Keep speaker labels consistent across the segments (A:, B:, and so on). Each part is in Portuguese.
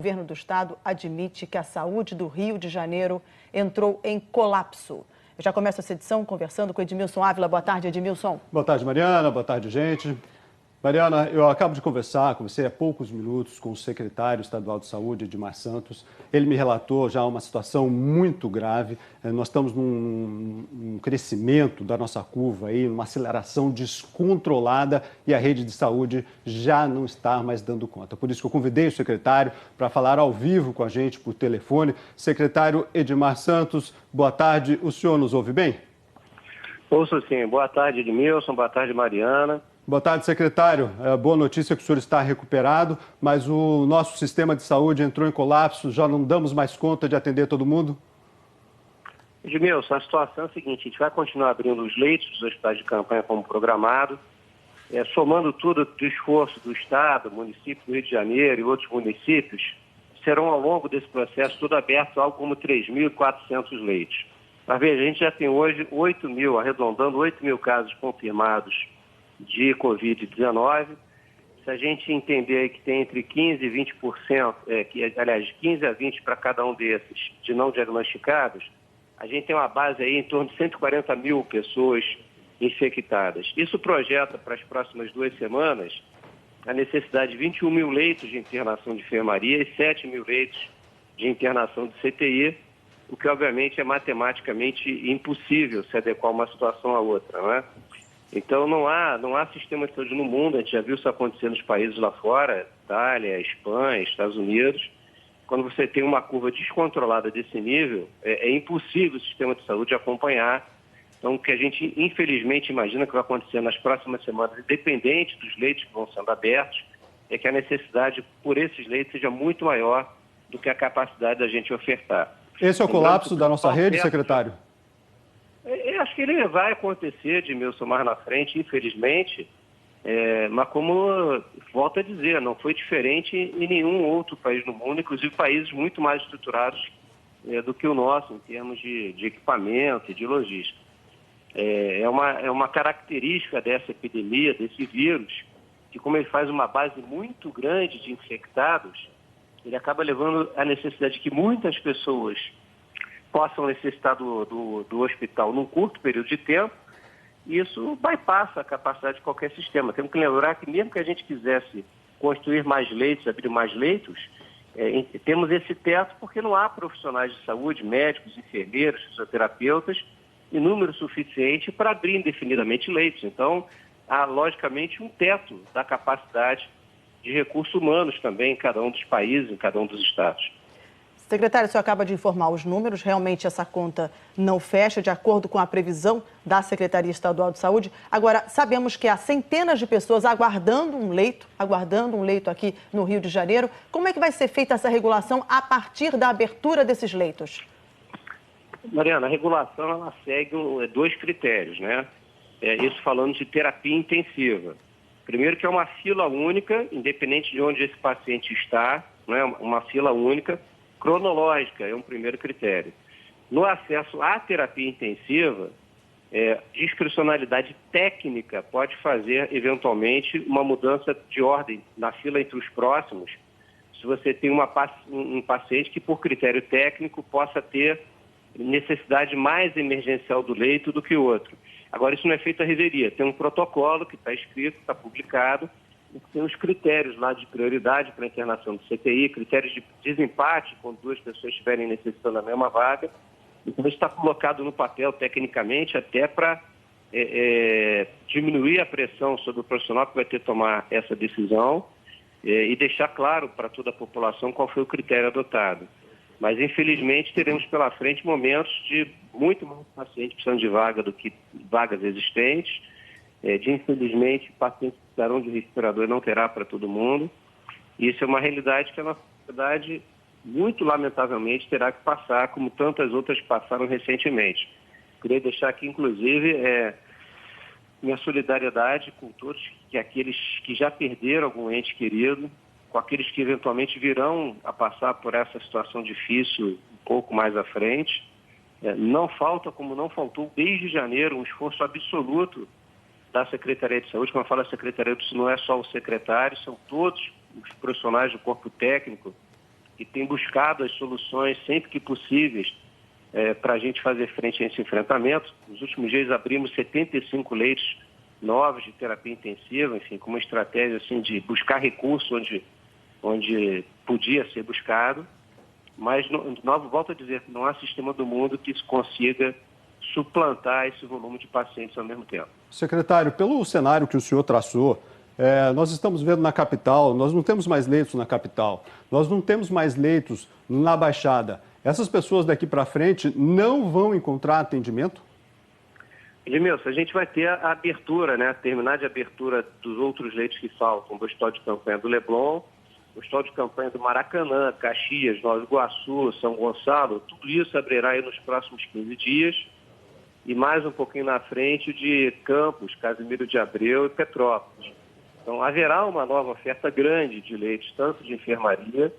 A: governo do estado admite que a saúde do Rio de Janeiro entrou em colapso. Eu já começo essa edição conversando com Edmilson Ávila. Boa tarde, Edmilson.
B: Boa tarde, Mariana. Boa tarde, gente. Mariana, eu acabo de conversei há poucos minutos com o secretário estadual de saúde, Edmar Santos. Ele me relatou já uma situação muito grave. Nós estamos num crescimento da nossa curva aí, uma aceleração descontrolada e a rede de saúde já não está mais dando conta. Por isso que eu convidei o secretário para falar ao vivo com a gente por telefone. Secretário Edmar Santos, boa tarde. O senhor nos ouve bem?
C: Ouço sim. Boa tarde, Edmilson. Boa tarde, Mariana.
B: Boa tarde, secretário. Boa notícia que o senhor está recuperado, mas o nosso sistema de saúde entrou em colapso, já não damos mais conta de atender todo mundo?
C: Edmilson, a situação é a seguinte, a gente vai continuar abrindo os leitos dos hospitais de campanha como programado, somando tudo do esforço do Estado, município do Rio de Janeiro e outros municípios, serão ao longo desse processo tudo aberto algo como 3.400 leitos. Mas veja, a gente já tem hoje 8 mil, arredondando 8 mil casos confirmados de Covid-19, se a gente entender aí que tem entre 15% e 20%, aliás, 15% a 20% para cada um desses de não diagnosticados, a gente tem uma base aí em torno de 140 mil pessoas infectadas. Isso projeta para as próximas 2 semanas a necessidade de 21 mil leitos de internação de enfermaria e 7 mil leitos de internação de CTI, o que obviamente é matematicamente impossível se adequar uma situação à outra, não é? Então, não há sistema de saúde no mundo, a gente já viu isso acontecer nos países lá fora, Itália, Espanha, Estados Unidos. Quando você tem uma curva descontrolada desse nível, é impossível o sistema de saúde acompanhar. Então, o que a gente, infelizmente, imagina que vai acontecer nas próximas semanas, independente dos leitos que vão sendo abertos, é que a necessidade por esses leitos seja muito maior do que a capacidade da gente ofertar.
B: Esse é o colapso da nossa rede, secretário?
C: Eu acho que ele vai acontecer, Edmilson, mais na frente, infelizmente, mas como volto a dizer, não foi diferente em nenhum outro país no mundo, inclusive países muito mais estruturados do que o nosso, em termos de equipamento e de logística. É uma característica dessa epidemia, desse vírus, que como ele faz uma base muito grande de infectados, ele acaba levando à necessidade de que muitas pessoas possam necessitar do hospital num curto período de tempo, e isso bypassa a capacidade de qualquer sistema. Temos que lembrar que mesmo que a gente quisesse construir mais leitos, abrir mais leitos, temos esse teto porque não há profissionais de saúde, médicos, enfermeiros, fisioterapeutas, em número suficiente para abrir indefinidamente leitos. Então, há logicamente um teto da capacidade de recursos humanos também em cada um dos países, em cada um dos estados.
A: Secretário, o senhor acaba de informar os números, realmente essa conta não fecha, de acordo com a previsão da Secretaria Estadual de Saúde. Agora, sabemos que há centenas de pessoas aguardando um leito aqui no Rio de Janeiro. Como é que vai ser feita essa regulação a partir da abertura desses leitos?
C: Mariana, a regulação ela segue 2 critérios, né? Isso falando de terapia intensiva. Primeiro que é uma fila única, independente de onde esse paciente está, né? Uma fila única, cronológica, é um primeiro critério. No acesso à terapia intensiva, discricionalidade técnica pode fazer, eventualmente, uma mudança de ordem na fila entre os próximos, se você tem um paciente que, por critério técnico, possa ter necessidade mais emergencial do leito do que o outro. Agora, isso não é feito à reveria. Tem um protocolo que está escrito, está publicado, tem os critérios lá de prioridade para a internação do CTI, critérios de desempate quando 2 pessoas estiverem necessitando da mesma vaga. Então, isso está colocado no papel tecnicamente até para diminuir a pressão sobre o profissional que vai ter que tomar essa decisão e deixar claro para toda a população qual foi o critério adotado. Mas, infelizmente, teremos pela frente momentos de muito mais pacientes precisando de vaga do que vagas existentes, infelizmente, pacientes que precisarão de respirador e não terá para todo mundo. E isso é uma realidade que a nossa sociedade, muito lamentavelmente, terá que passar, como tantas outras passaram recentemente. Queria deixar aqui, inclusive, minha solidariedade com todos aqueles que já perderam algum ente querido, com aqueles que eventualmente virão a passar por essa situação difícil um pouco mais à frente. Não falta, como não faltou desde janeiro, um esforço absoluto da Secretaria de Saúde. Como eu falo, a Secretaria de Saúde não é só o secretário, são todos os profissionais do corpo técnico e tem buscado as soluções sempre que possíveis para a gente fazer frente a esse enfrentamento. Nos últimos dias abrimos 75 leitos novos de terapia intensiva, enfim, com uma estratégia assim, de buscar recursos onde podia ser buscado, mas, volto a dizer, não há sistema do mundo que consiga suplantar esse volume de pacientes ao mesmo tempo.
B: Secretário, pelo cenário que o senhor traçou, nós estamos vendo na capital, nós não temos mais leitos na capital, nós não temos mais leitos na Baixada. Essas pessoas daqui para frente não vão encontrar atendimento?
C: Edmilson, a gente vai ter a abertura, né? Terminar de abertura dos outros leitos que faltam, do Hospital de Campanha do Leblon, o Hospital de Campanha do Maracanã, Caxias, Nova Iguaçu, São Gonçalo, tudo isso abrirá aí nos próximos 15 dias. E mais um pouquinho na frente de Campos, Casimiro de Abreu e Petrópolis. Então, haverá uma nova oferta grande de leitos, tanto de enfermaria,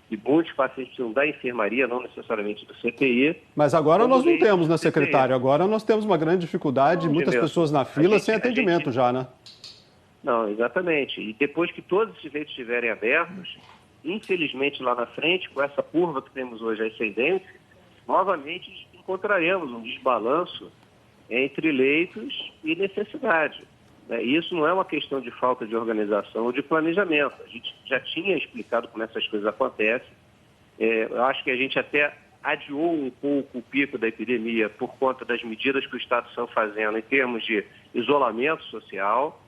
C: e muitos pacientes precisam da enfermaria, não necessariamente do CTI.
B: Mas agora nós não temos, né,
C: CTI.
B: secretário? Agora nós temos uma grande dificuldade, muitas pessoas na fila sem atendimento já, né?
C: Não, exatamente. E depois que todos esses leitos estiverem abertos, infelizmente lá na frente, com essa curva que temos hoje ascendente, novamente encontraremos um desbalanço entre leitos e necessidade. Isso não é uma questão de falta de organização ou de planejamento. A gente já tinha explicado como essas coisas acontecem. Eu acho que a gente até adiou um pouco o pico da epidemia por conta das medidas que o Estado está fazendo em termos de isolamento social.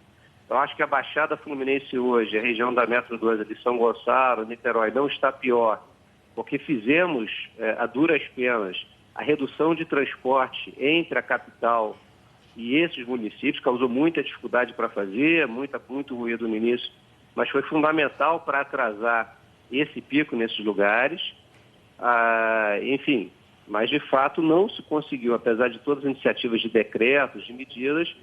C: Eu acho que a Baixada Fluminense hoje, a região da Metro 2 de São Gonçalo, Niterói, não está pior, porque fizemos a duras penas a redução de transporte entre a capital e esses municípios, causou muita dificuldade para fazer, muito ruído no início, mas foi fundamental para atrasar esse pico nesses lugares. Enfim, mas de fato não se conseguiu, apesar de todas as iniciativas de decretos, de medidas,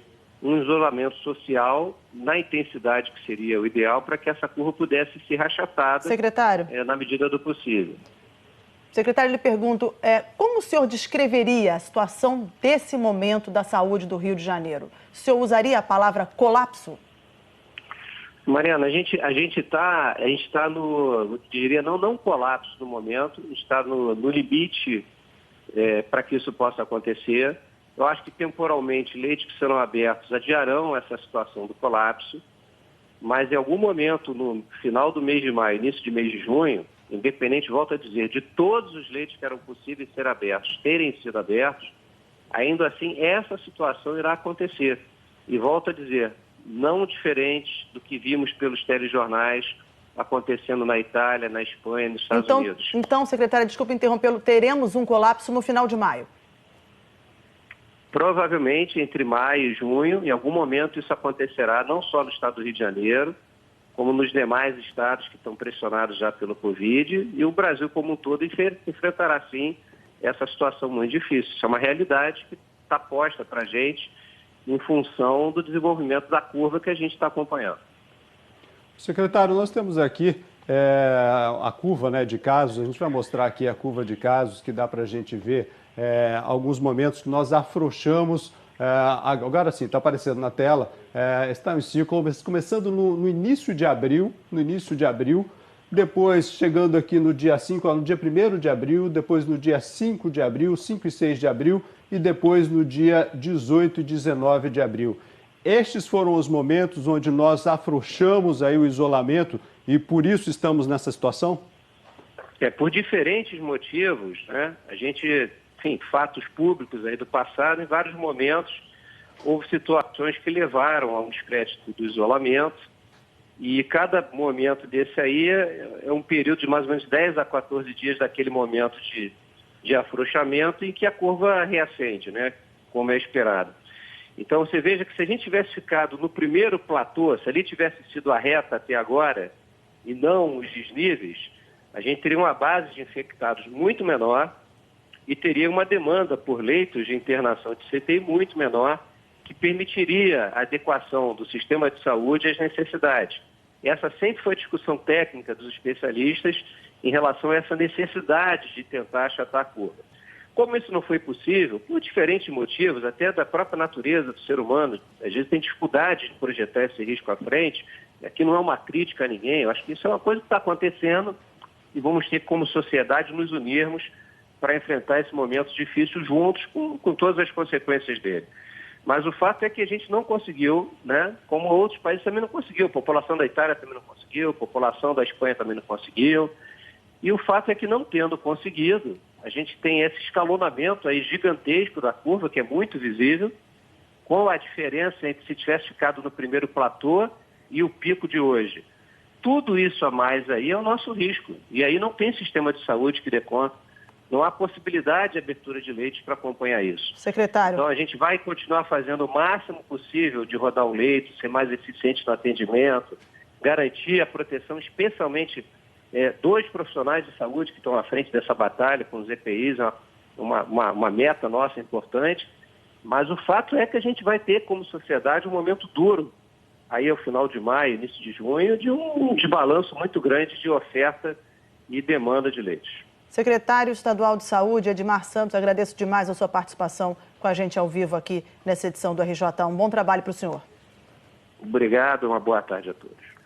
C: um isolamento social na intensidade que seria o ideal para que essa curva pudesse ser rachatada,
A: secretário,
C: na medida do possível.
A: Secretário, lhe pergunto, como o senhor descreveria a situação desse momento da saúde do Rio de Janeiro? O senhor usaria a palavra colapso?
C: Mariana, a gente está no, diria, não colapso no momento, a gente está no limite para que isso possa acontecer. Eu acho que temporalmente leitos que serão abertos adiarão essa situação do colapso, mas em algum momento, no final do mês de maio, início de mês de junho, independente, volto a dizer, de todos os leitos que eram possíveis ser abertos, terem sido abertos, ainda assim essa situação irá acontecer. E volto a dizer, não diferente do que vimos pelos telejornais acontecendo na Itália, na Espanha, nos Estados Unidos.
A: Então, secretária, desculpe interrompê-lo, teremos um colapso no final de maio?
C: Provavelmente entre maio e junho, em algum momento isso acontecerá, não só no estado do Rio de Janeiro, como nos demais estados que estão pressionados já pelo Covid, e o Brasil como um todo enfrentará, sim, essa situação muito difícil. Isso é uma realidade que está posta para a gente em função do desenvolvimento da curva que a gente está acompanhando.
B: Secretário, nós temos aqui a curva, né, de casos, a gente vai mostrar aqui a curva de casos que dá para a gente ver alguns momentos que nós afrouxamos. Agora sim, está aparecendo na tela, está em ciclo, começando no início de abril, depois chegando aqui no dia 5, no dia 1º de abril, depois no dia 5 de abril, 5 e 6 de abril e depois no dia 18 e 19 de abril. Estes foram os momentos onde nós afrouxamos aí o isolamento e por isso estamos nessa situação?
C: Por diferentes motivos, né? A gente... Enfim, fatos públicos aí do passado, em vários momentos houve situações que levaram a um descrédito do isolamento e cada momento desse aí é um período de mais ou menos 10 a 14 dias daquele momento de afrouxamento em que a curva reacende, né, como é esperado. Então você veja que se a gente tivesse ficado no primeiro platô, se ali tivesse sido a reta até agora e não os desníveis, a gente teria uma base de infectados muito menor e teria uma demanda por leitos de internação de CTI muito menor, que permitiria a adequação do sistema de saúde às necessidades. Essa sempre foi a discussão técnica dos especialistas em relação a essa necessidade de tentar achatar a curva. Como isso não foi possível, por diferentes motivos, até da própria natureza do ser humano, às vezes tem dificuldade de projetar esse risco à frente, aqui não é uma crítica a ninguém, eu acho que isso é uma coisa que está acontecendo e vamos ter, como sociedade, nos unirmos para enfrentar esse momento difícil juntos, com todas as consequências dele. Mas o fato é que a gente não conseguiu, né, como outros países também não conseguiu. A população da Itália também não conseguiu, a população da Espanha também não conseguiu. E o fato é que, não tendo conseguido, a gente tem esse escalonamento aí gigantesco da curva, que é muito visível, com a diferença entre se tivesse ficado no primeiro platô e o pico de hoje. Tudo isso a mais aí é o nosso risco. E aí não tem sistema de saúde que dê conta. Não há possibilidade de abertura de leitos para acompanhar isso.
A: Secretário.
C: Então, a gente vai continuar fazendo o máximo possível de rodar o leito, ser mais eficiente no atendimento, garantir a proteção, especialmente dos profissionais de saúde que estão à frente dessa batalha, com os EPIs, uma meta nossa importante. Mas o fato é que a gente vai ter, como sociedade, um momento duro, aí ao final de maio, início de junho, de um desbalanço muito grande de oferta e demanda de leitos.
A: Secretário Estadual de Saúde, Edmar Santos, agradeço demais a sua participação com a gente ao vivo aqui nessa edição do RJ. Um bom trabalho para o senhor.
C: Obrigado, uma boa tarde a todos.